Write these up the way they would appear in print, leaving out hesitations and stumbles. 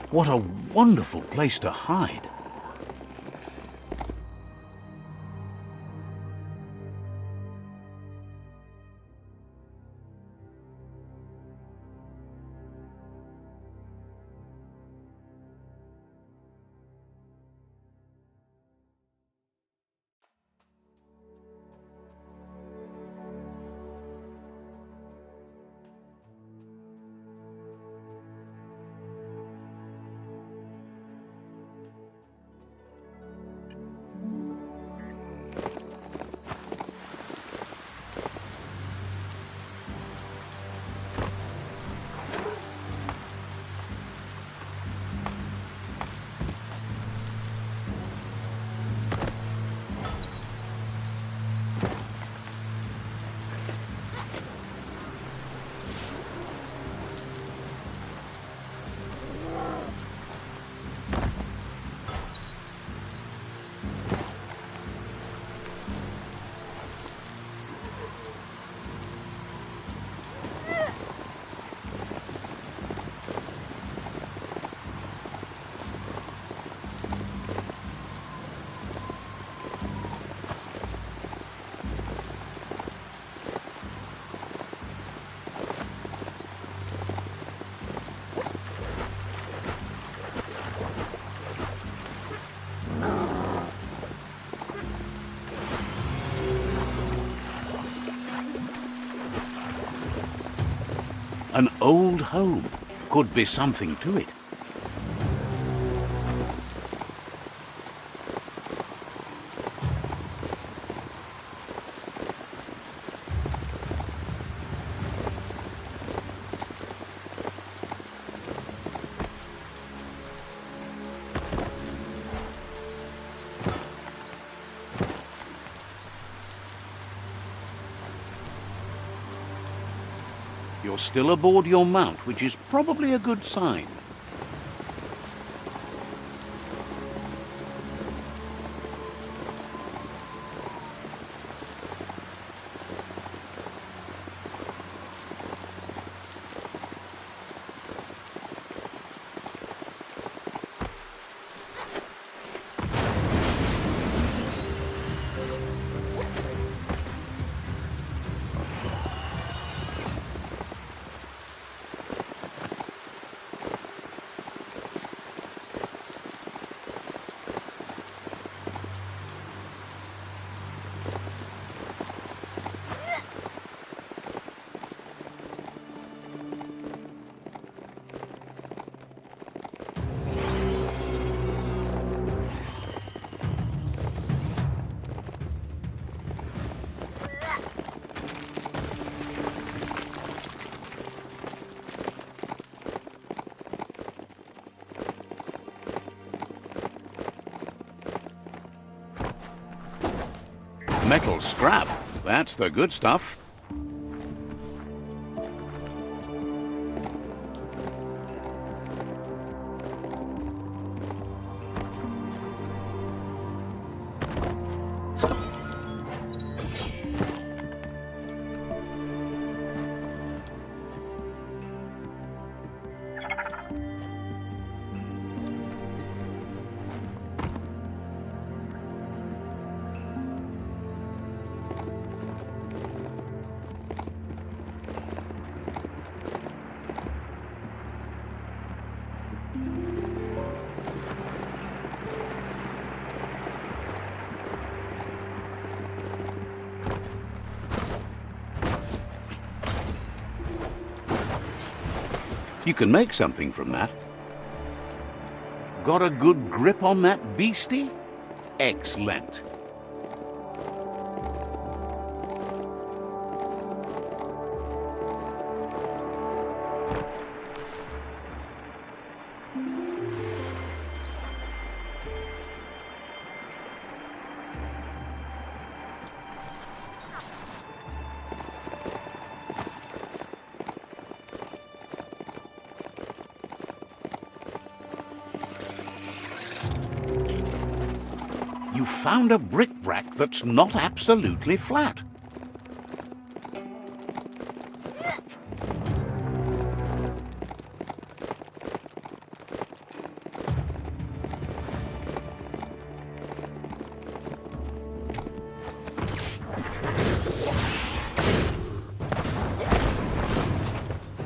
What a wonderful place to hide. An old home. Could be something to it. You're still aboard your mount, which is probably a good sign. Metal scrap. That's the good stuff. You can make something from that. Got a good grip on that beastie? Excellent. You found a brick-brack that's not absolutely flat.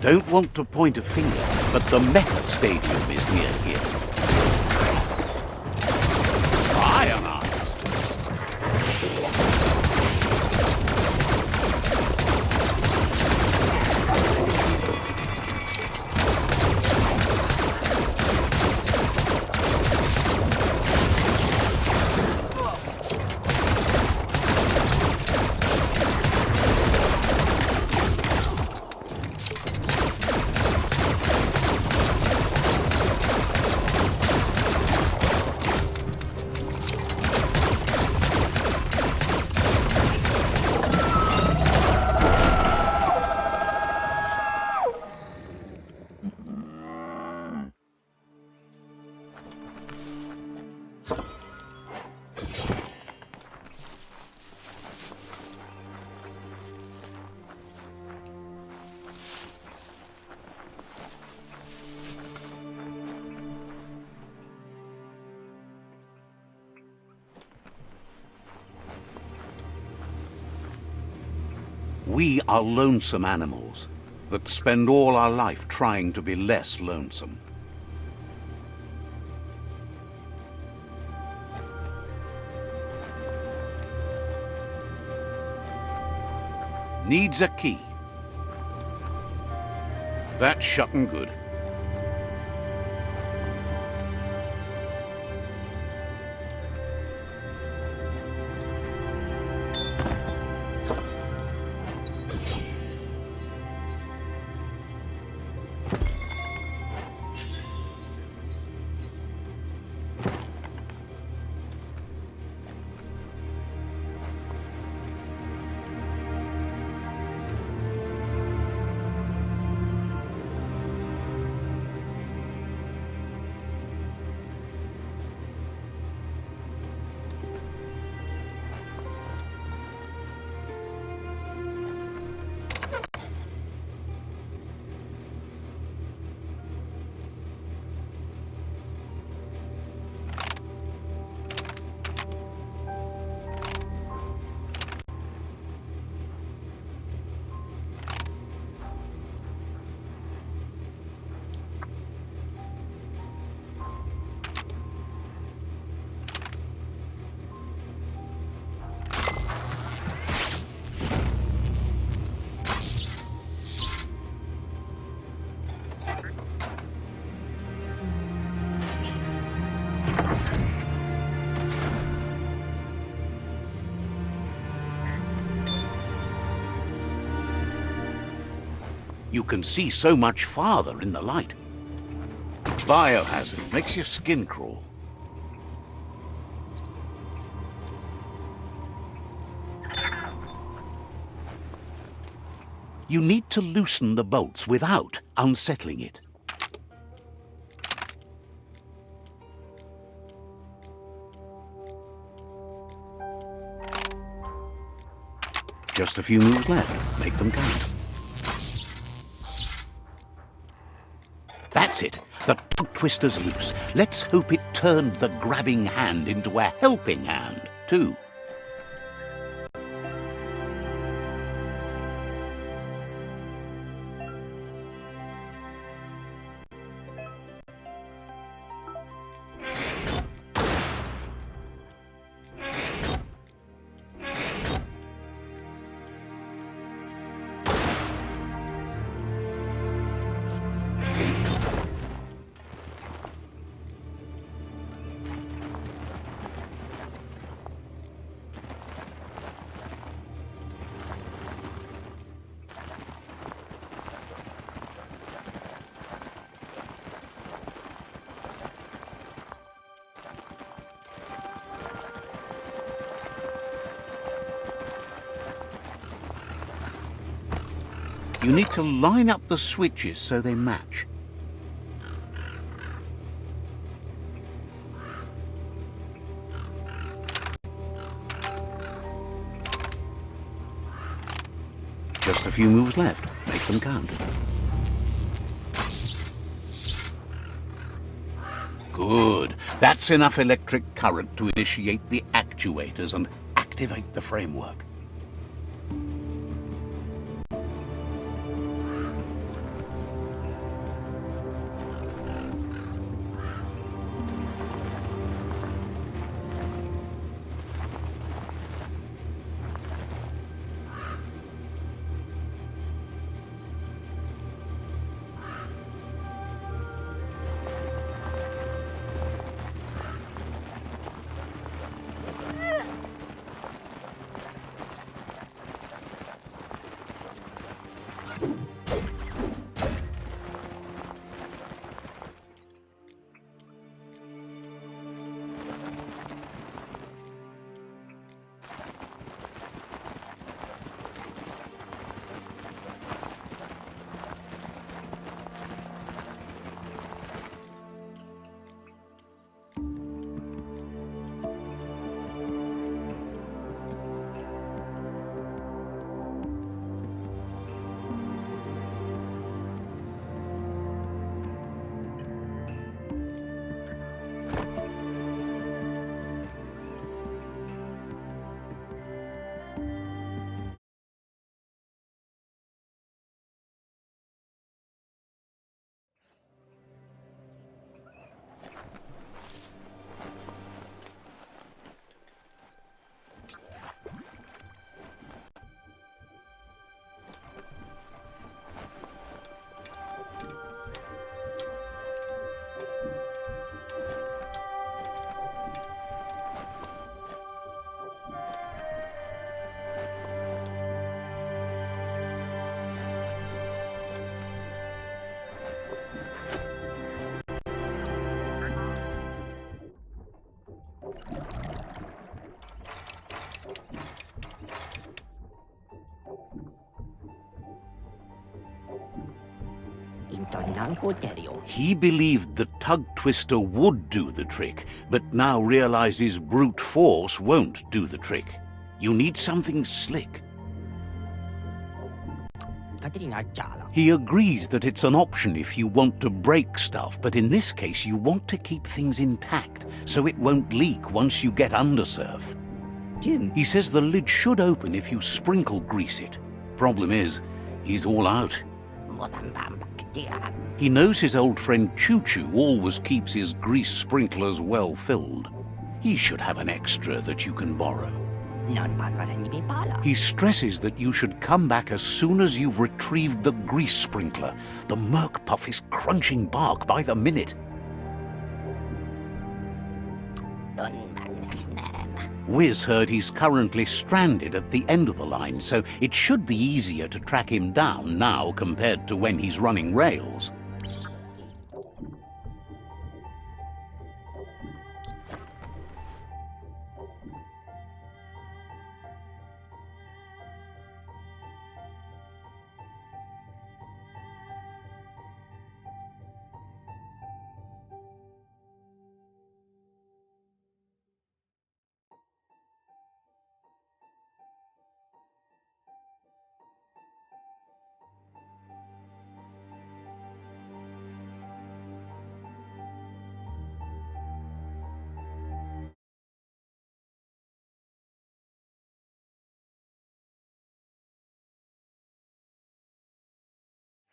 Don't want to point a finger, but the MEKASTADIUM is near here. Ionized. We are lonesome animals that spend all our life trying to be less lonesome. Needs a key. That's shut and good. You can see so much farther in the light. Biohazard makes your skin crawl. You need to loosen the bolts without unsettling it. Just a few moves left. Make them count. That's it. The tug twister's loose. Let's hope it turned the grabbing hand into a helping hand, too. You need to line up the switches so they match. Just a few moves left. Make them count. Good. That's enough electric current to initiate the actuators and activate the framework. He believed the tug twister would do the trick, but now realizes brute force won't do the trick. You need something slick. He agrees that it's an option if you want to break stuff, but in this case you want to keep things intact, so it won't leak once you get undersurf. He says the lid should open if you sprinkle grease it. Problem is, he's all out. He knows his old friend Choo-Choo always keeps his grease sprinklers well filled. He should have an extra that you can borrow. He stresses that you should come back as soon as you've retrieved the grease sprinkler. The Merc Puff is crunching bark by the minute. Wiz heard he's currently stranded at the end of the line, so it should be easier to track him down now compared to when he's running rails.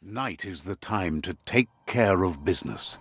Night is the time to take care of business.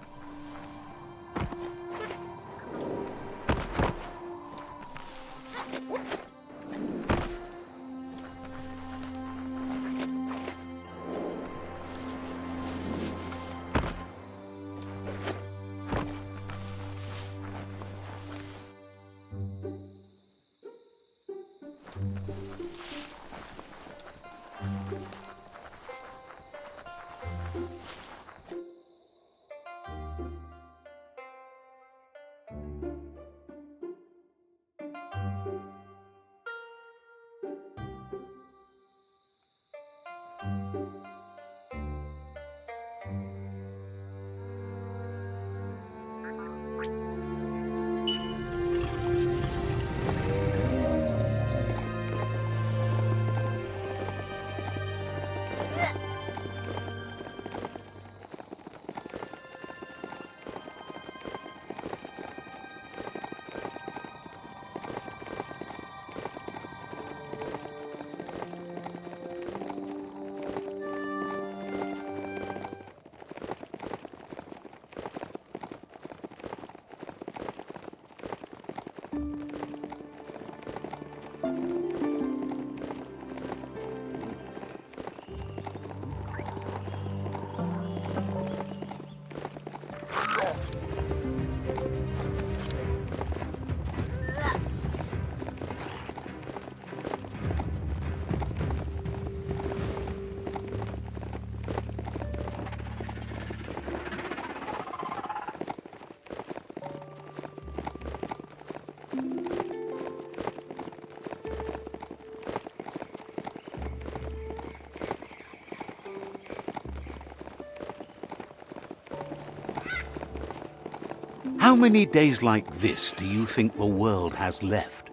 How many days like this do you think the world has left?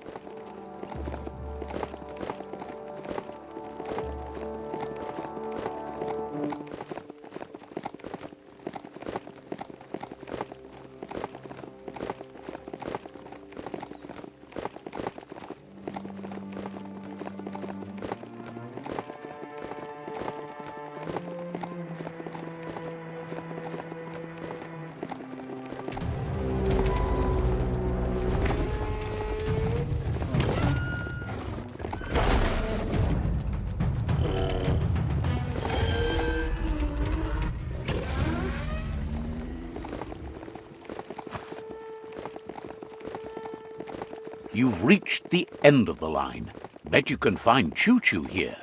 You've reached the end of the line. Bet you can find Choo-Choo here.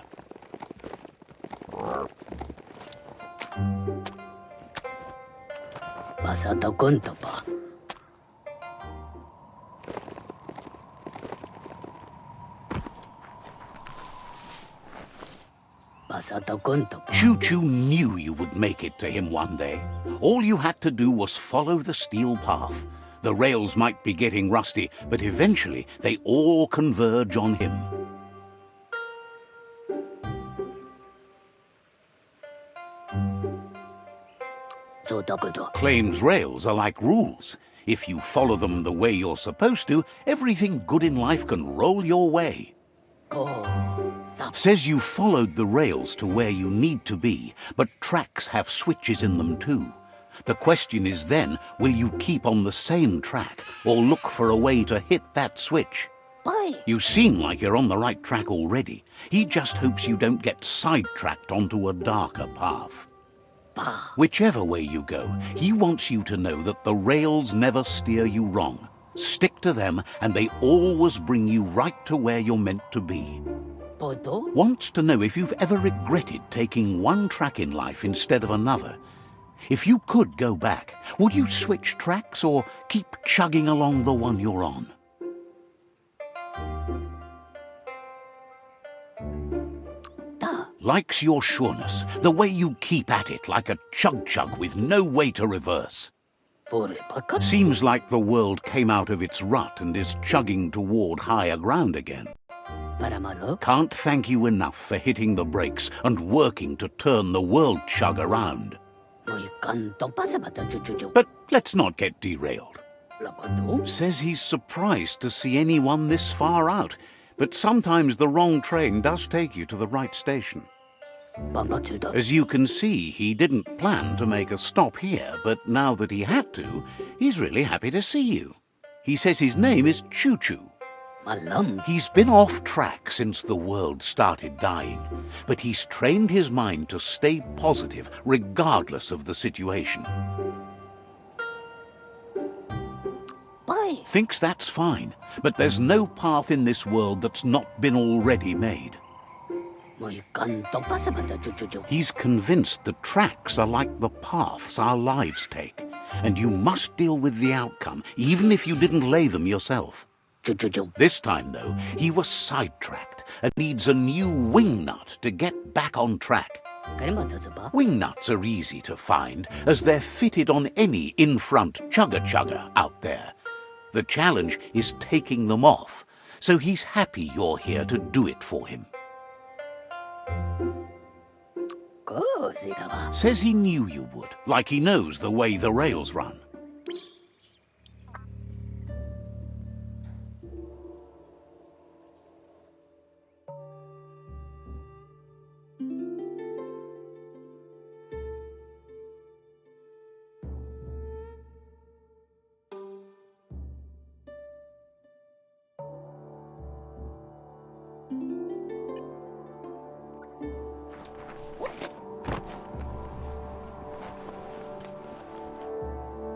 Choo-Choo knew you would make it to him one day. All you had to do was follow the steel path. The rails might be getting rusty, but eventually they all converge on him. Claims rails are like rules. If you follow them the way you're supposed to, everything good in life can roll your way. Says you followed the rails to where you need to be, but tracks have switches in them too. The question is then, will you keep on the same track or look for a way to hit that switch? You seem like you're on the right track already. He just hopes you don't get sidetracked onto a darker path. Whichever way you go, he wants you to know that the rails never steer you wrong. Stick to them and they always bring you right to where you're meant to be. Wants to know if you've ever regretted taking one track in life instead of another. If you could go back, would you switch tracks or keep chugging along the one you're on? Likes your sureness, the way you keep at it like a chug-chug with no way to reverse. Seems like the world came out of its rut and is chugging toward higher ground again. Can't thank you enough for hitting the brakes and working to turn the world chug around. But let's not get derailed. Says he's surprised to see anyone this far out, but sometimes the wrong train does take you to the right station. As you can see, he didn't plan to make a stop here, but now that he had to, he's really happy to see you. He says his name is Choo-Choo. He's been off track since the world started dying, but he's trained his mind to stay positive regardless of the situation. Thinks that's fine, but there's no path in this world that's not been already made. He's convinced the tracks are like the paths our lives take, and you must deal with the outcome, even if you didn't lay them yourself. This time, though, he was sidetracked and needs a new wingnut to get back on track. Wingnuts are easy to find, as they're fitted on any in-front chugger-chugger out there. The challenge is taking them off, so he's happy you're here to do it for him. Says he knew you would, like he knows the way the rails run.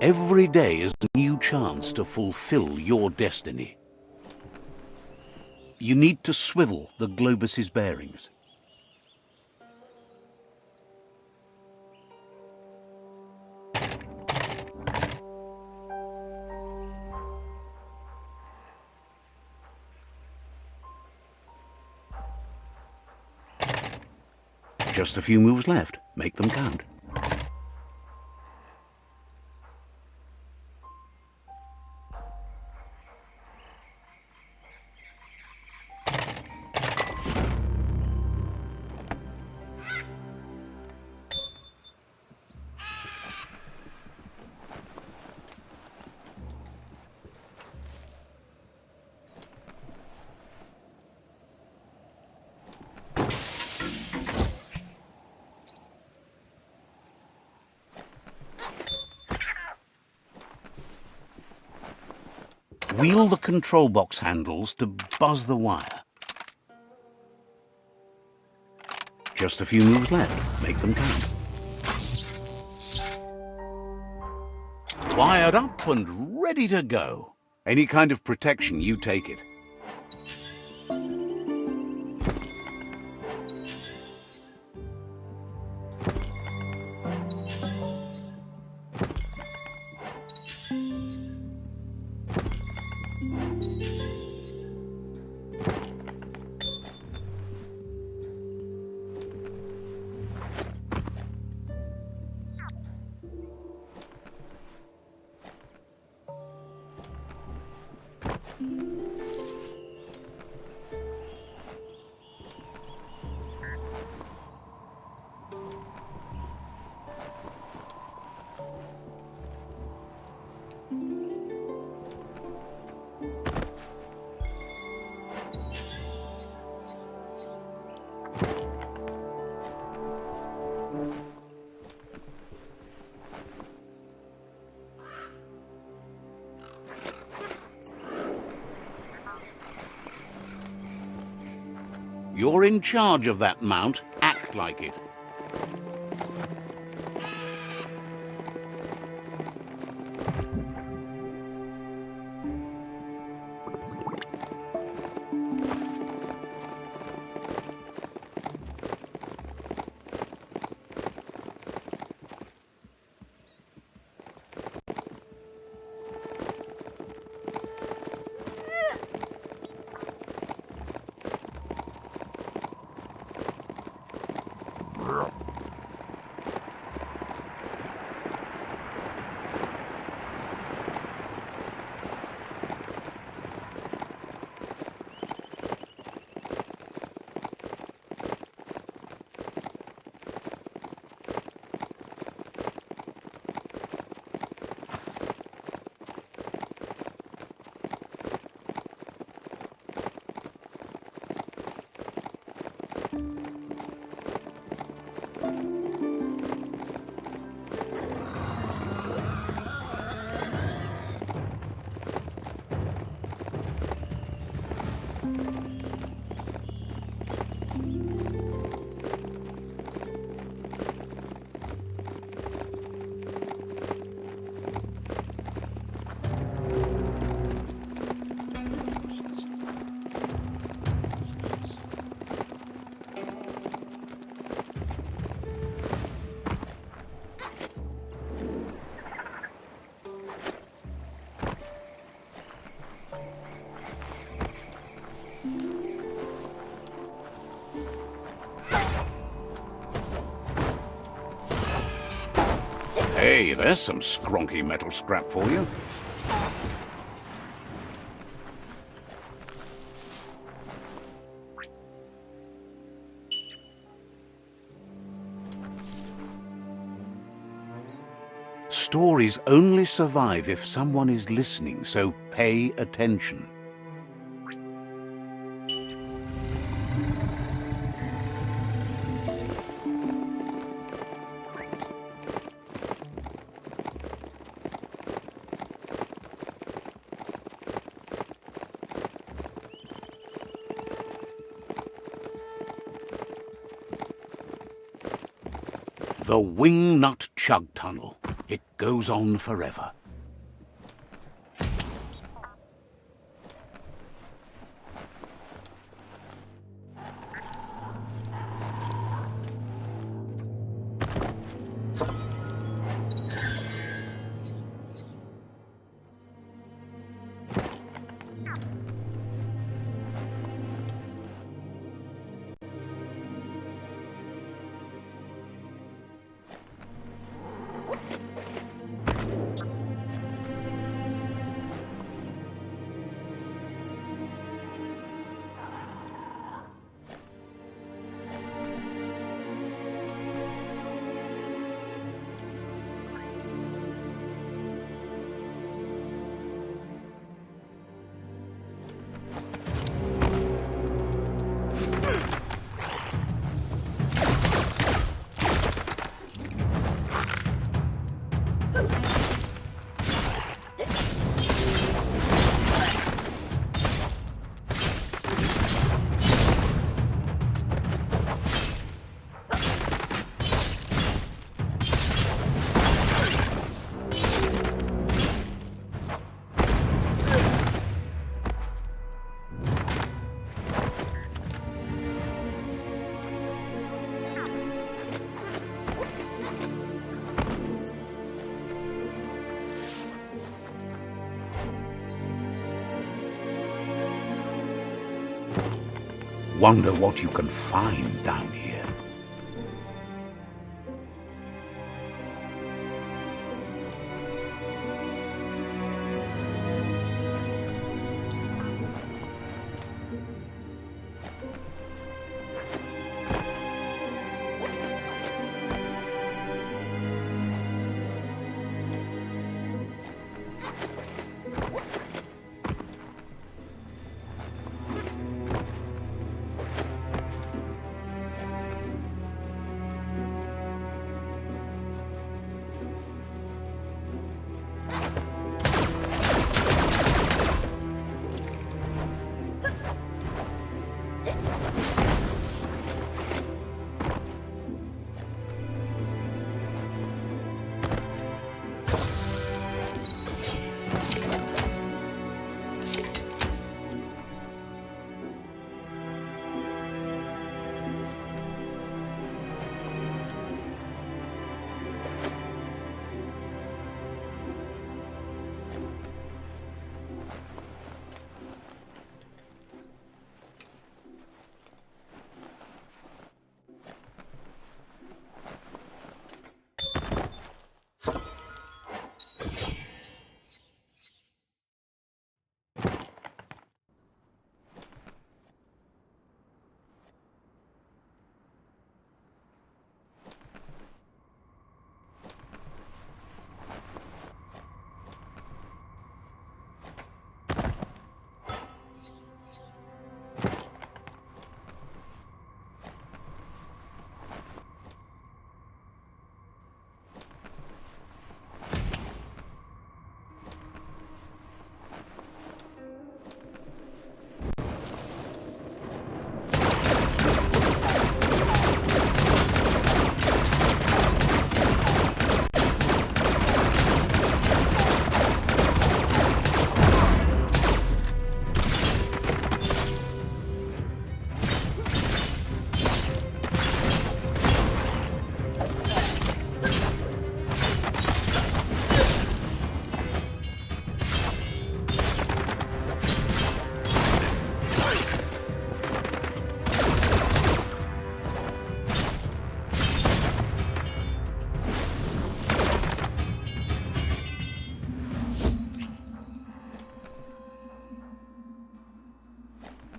Every day is a new chance to fulfill your destiny. You need to swivel the globus's bearings. Just a few moves left. Make them count. Wheel the control box handles to buzz the wire. Just a few moves left. Make them count. Wired up and ready to go. Any kind of protection, you take it. You're in charge of that mount. Act like it. Hey, there's some skronky metal scrap for you. Stories only survive if someone is listening, so pay attention. The WINGNUT chug tunnel. It goes on forever. Wonder what you can find down here.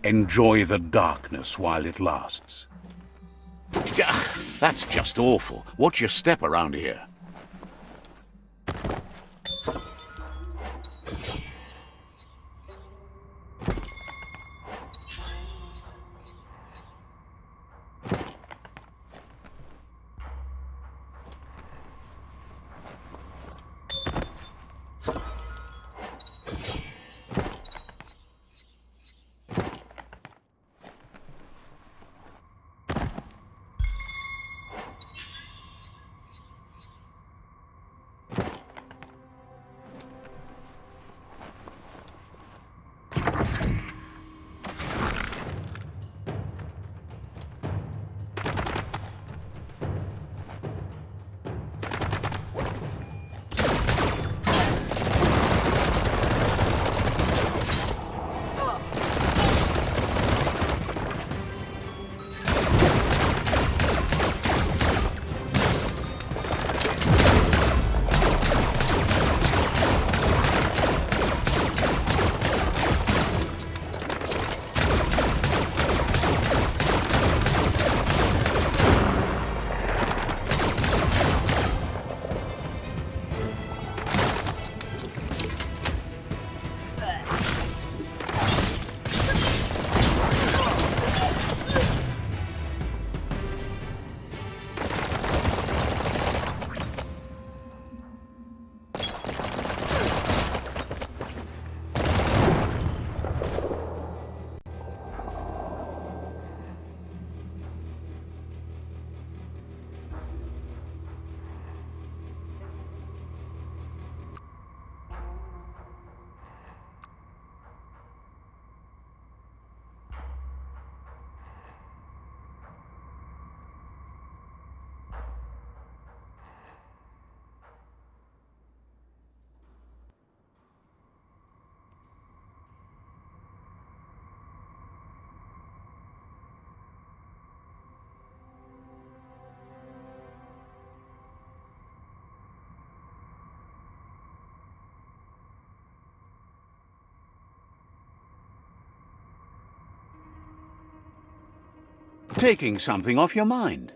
Enjoy the darkness while it lasts. Gah, that's just awful. Watch your step around here. Taking something off your mind.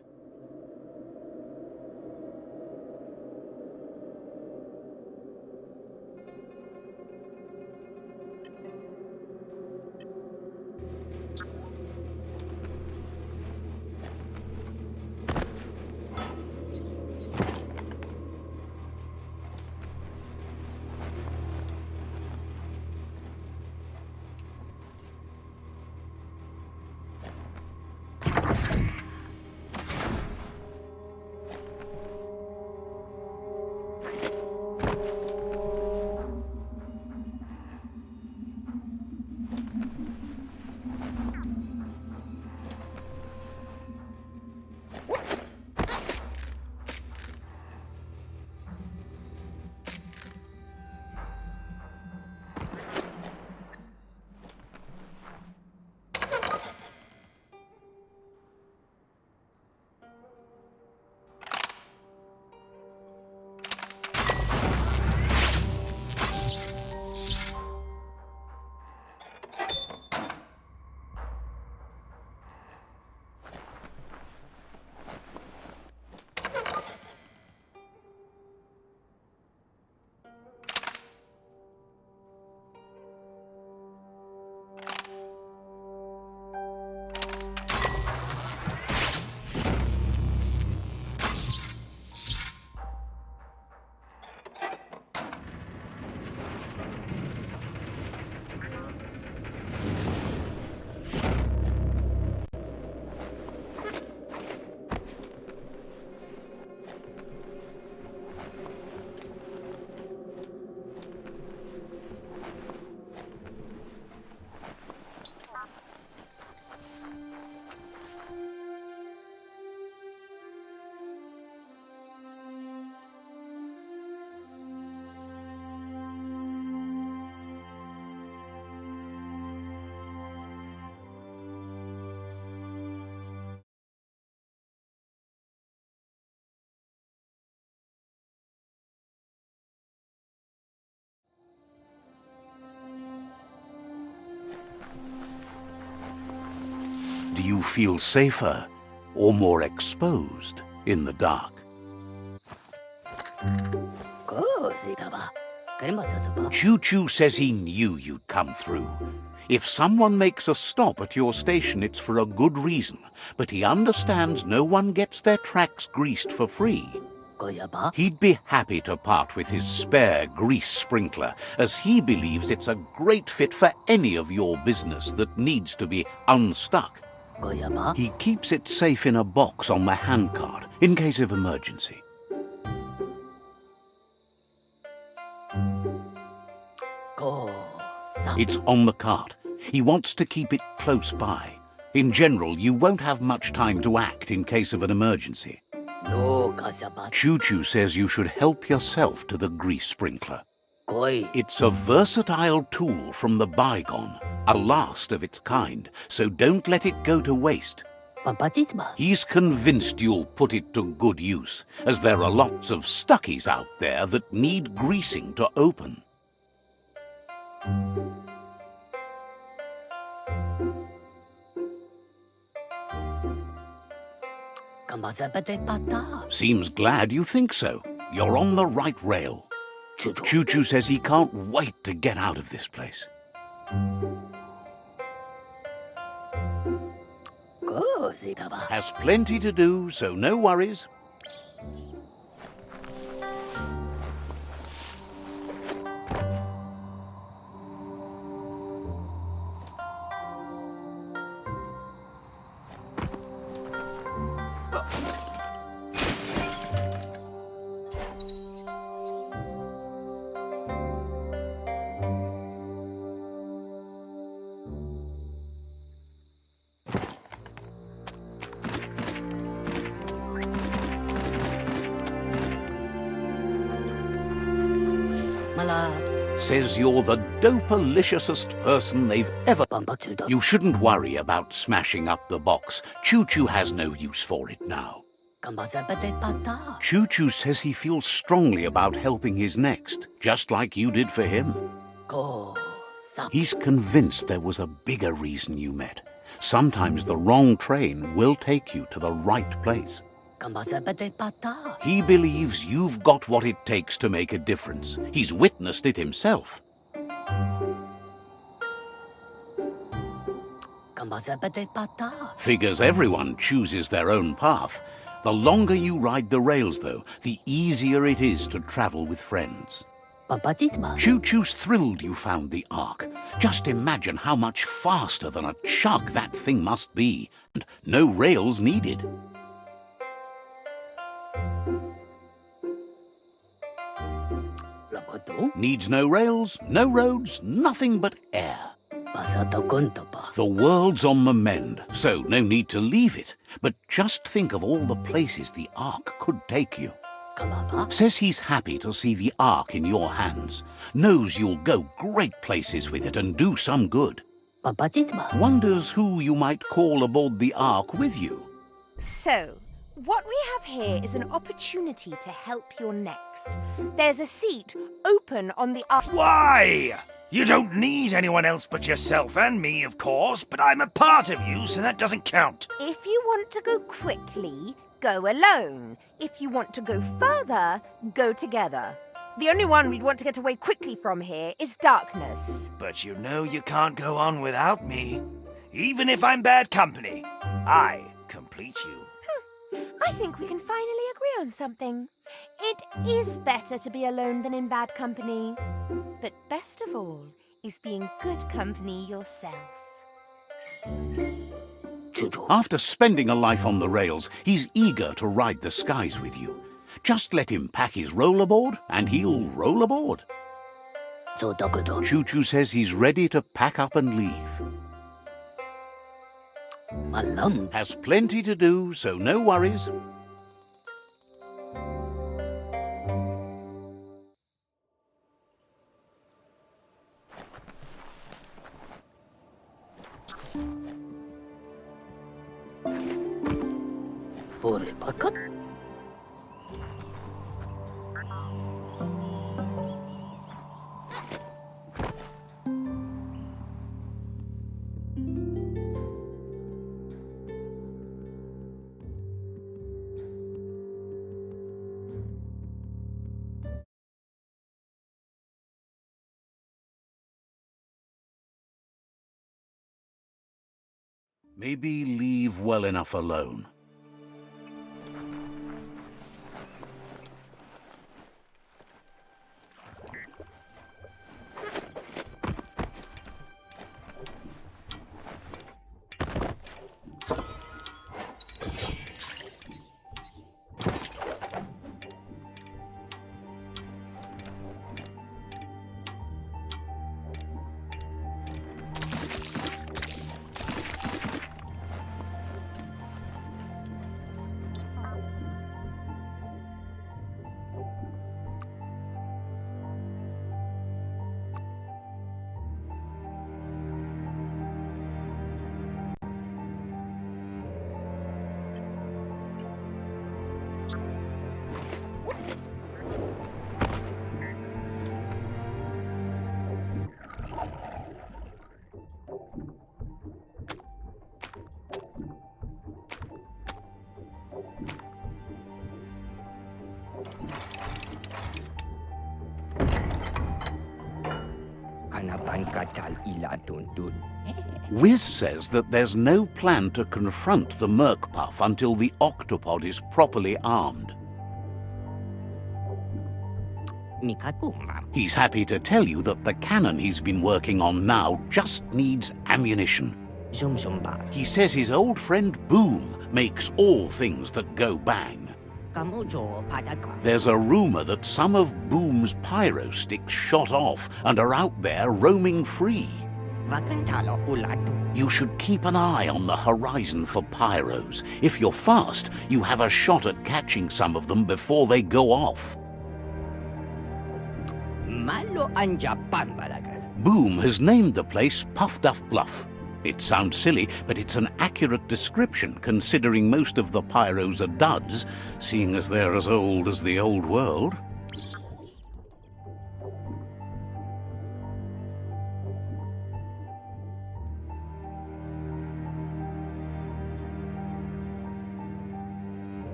Do you feel safer or more exposed in the dark? Choo-Choo says he knew you'd come through. If someone makes a stop at your station, it's for a good reason, but he understands no one gets their tracks greased for free. He'd be happy to part with his spare grease sprinkler, as he believes it's a great fit for any of your business that needs to be unstuck. He keeps it safe in a box on the handcart, in case of emergency. It's on the cart. He wants to keep it close by. In general, you won't have much time to act in case of an emergency. Choo-Choo says you should help yourself to the grease sprinkler. It's a versatile tool from the bygone, a last of its kind, so don't let it go to waste. He's convinced you'll put it to good use, as there are lots of stuckies out there that need greasing to open. Seems glad you think so. You're on the right rail. Choo-Choo says he can't wait to get out of this place. Has plenty to do, so no worries. Says you're the dope-aliciousest person they've ever... You shouldn't worry about smashing up the box. Choo-Choo has no use for it now. Choo-Choo says he feels strongly about helping his next, just like you did for him. He's convinced there was a bigger reason you met. Sometimes the wrong train will take you to the right place. He believes you've got what it takes to make a difference. He's witnessed it himself. Figures everyone chooses their own path. The longer you ride the rails, though, the easier it is to travel with friends. Choo-Choo's thrilled you found the Ark. Just imagine how much faster than a chug that thing must be, and no rails needed. Needs no rails, no roads, nothing but air. The world's on the mend, so no need to leave it. But just think of all the places the Ark could take you. Says he's happy to see the Ark in your hands. Knows you'll go great places with it and do some good. Wonders who you might call aboard the Ark with you. So, what we have here is an opportunity to help your next. There's a seat open on the Ark. Why? You don't need anyone else but yourself and me, of course, but I'm a part of you, so that doesn't count. If you want to go quickly, go alone. If you want to go further, go together. The only one we'd want to get away quickly from here is darkness. But you know you can't go on without me. Even if I'm bad company, I complete you. I think we can finally agree on something. It is better to be alone than in bad company. But best of all is being good company yourself. After spending a life on the rails, he's eager to ride the skies with you. Just let him pack his rollerboard and he'll roll aboard. Choo-Choo says he's ready to pack up and leave. Has plenty to do, so no worries. Maybe leave well enough alone. Wiz says that there's no plan to confront the Merkpuff until the octopod is properly armed. He's happy to tell you that the cannon he's been working on now just needs ammunition. He says his old friend Boom makes all things that go bang. There's a rumor that some of Boom's pyro sticks shot off and are out there roaming free. You should keep an eye on the horizon for pyros. If you're fast, you have a shot at catching some of them before they go off. Boom has named the place Puff Duff Bluff. It sounds silly, but it's an accurate description considering most of the pyros are duds, seeing as they're as old as the old world.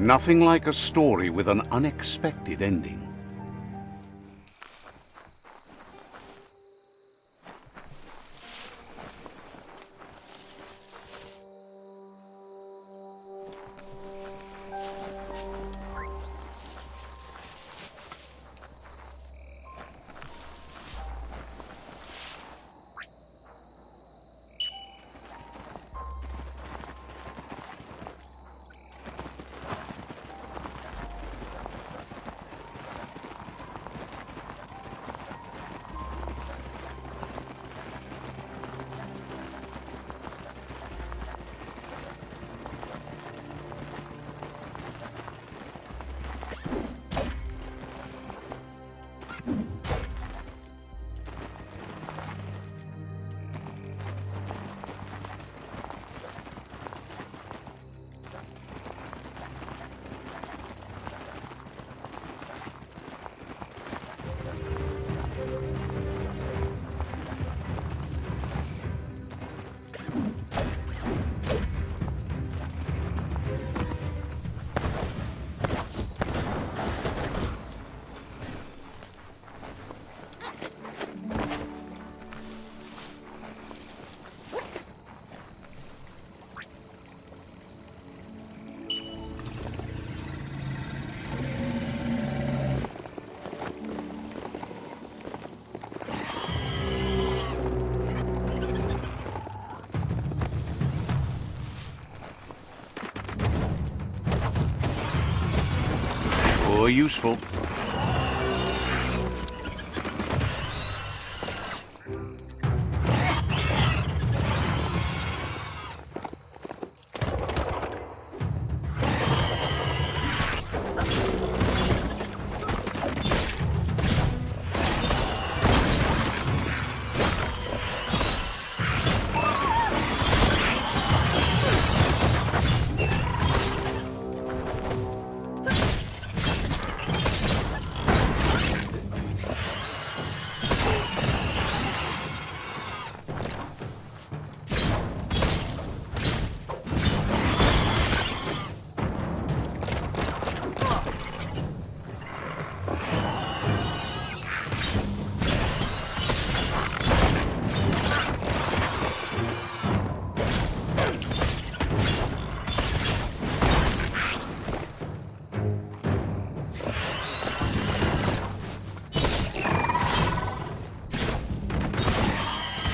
Nothing like a story with an unexpected ending. Sure useful.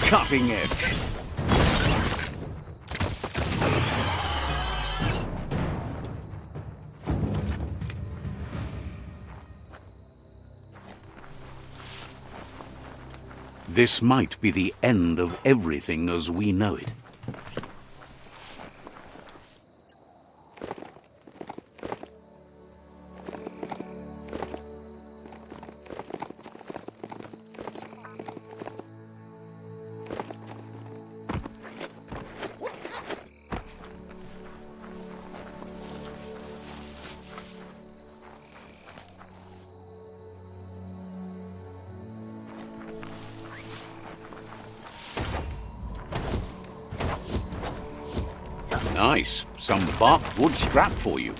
Cutting edge. This might be the end of everything as we know it. Nice. Some bark wood scrap for you.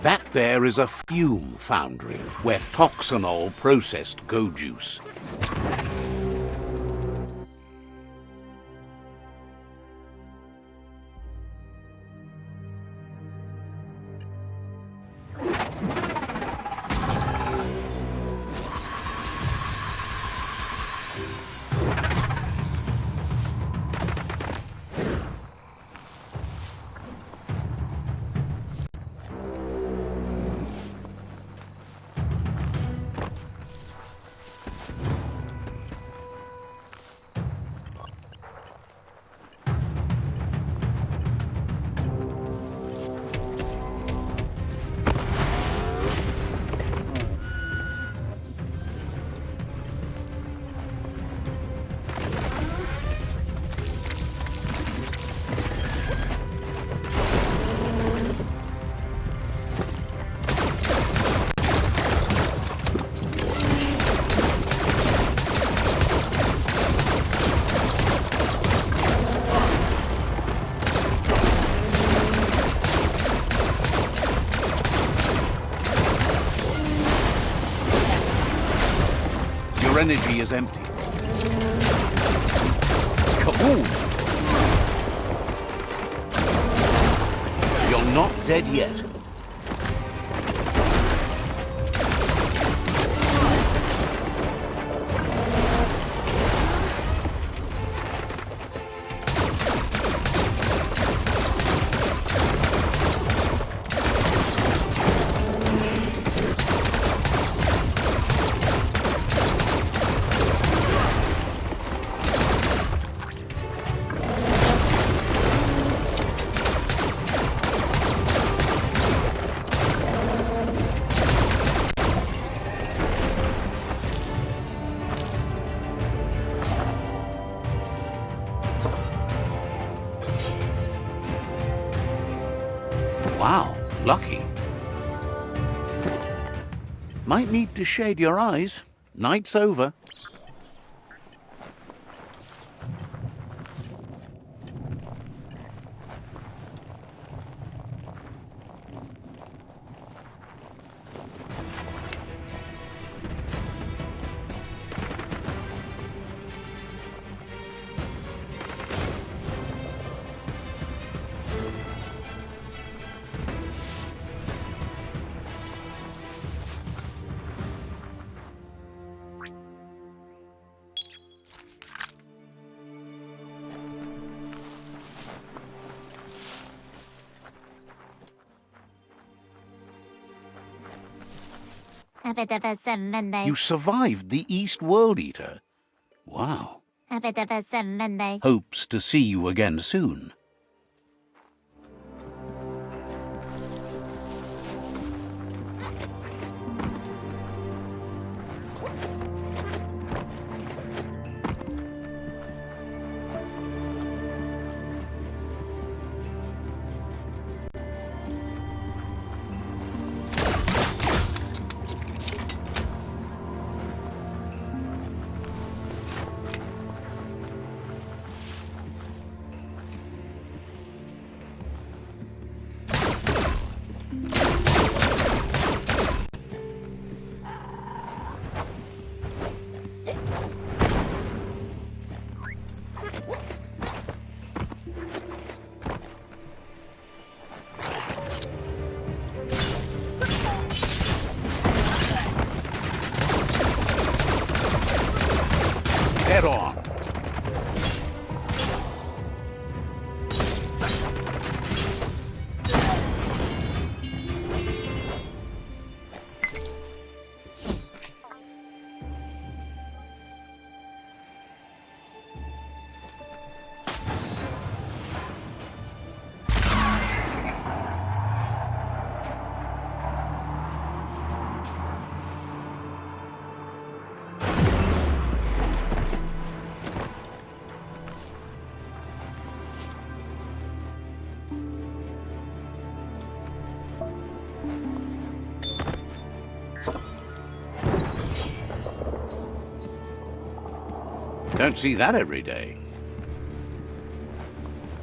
That there is a FUME foundry, where toxanol processed go juice. Your energy is empty. Kaboom! You're not dead yet. Wow, lucky. Might need to shade your eyes. Night's over. You survived the East World Eater. Wow. Hopes to see you again soon. Don't see that every day.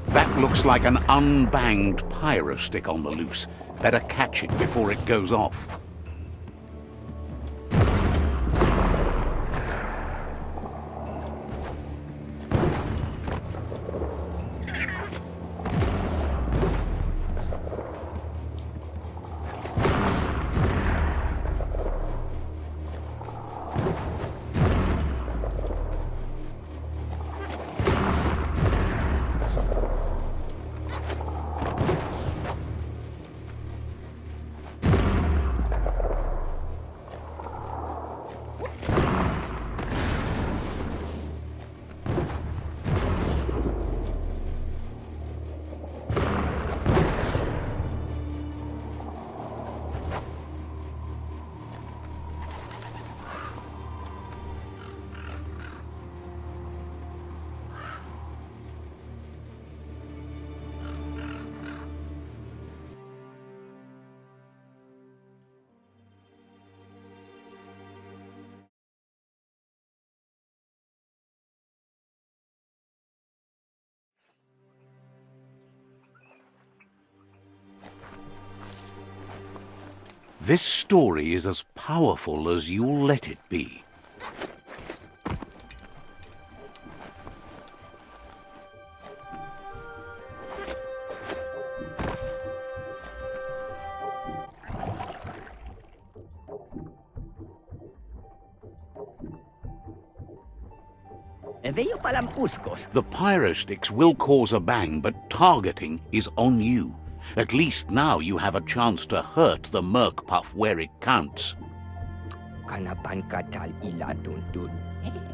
That looks like an unbanged pyro stick on the loose. Better catch it before it goes off. This story is as powerful as you'll let it be. The pyro sticks will cause a bang, but targeting is on you. At least now you have a chance to hurt the Merc Puff where it counts.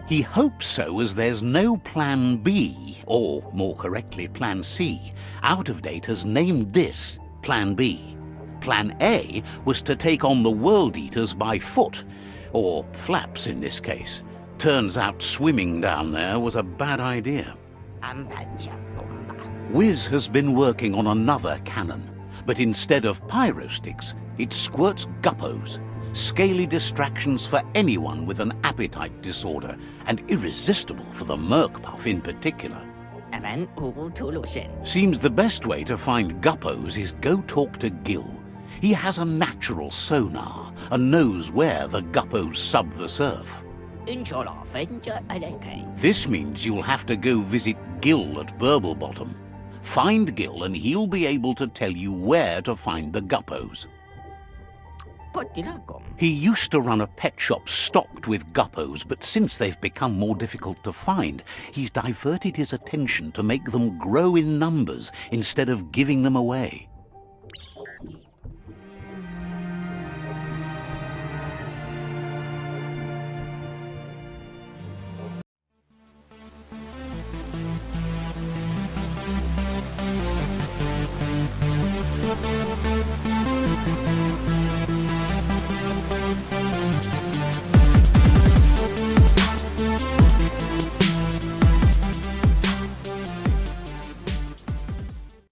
He hopes so, as there's no Plan B, or more correctly Plan C. Out of Date has named this Plan B. Plan A was to take on the World Eaters by foot, or flaps in this case. Turns out swimming down there was a bad idea. Wiz has been working on another cannon, but instead of pyro sticks, it squirts guppos, scaly distractions for anyone with an appetite disorder, and irresistible for the Merc Puff in particular. Seems the best way to find guppos is go talk to Gil. He has a natural sonar and knows where the guppos sub the surf. This means you'll have to go visit Gil at Burblebottom. Find Gil and he'll be able to tell you where to find the guppos. He used to run a pet shop stocked with guppos, but since they've become more difficult to find, he's diverted his attention to make them grow in numbers instead of giving them away.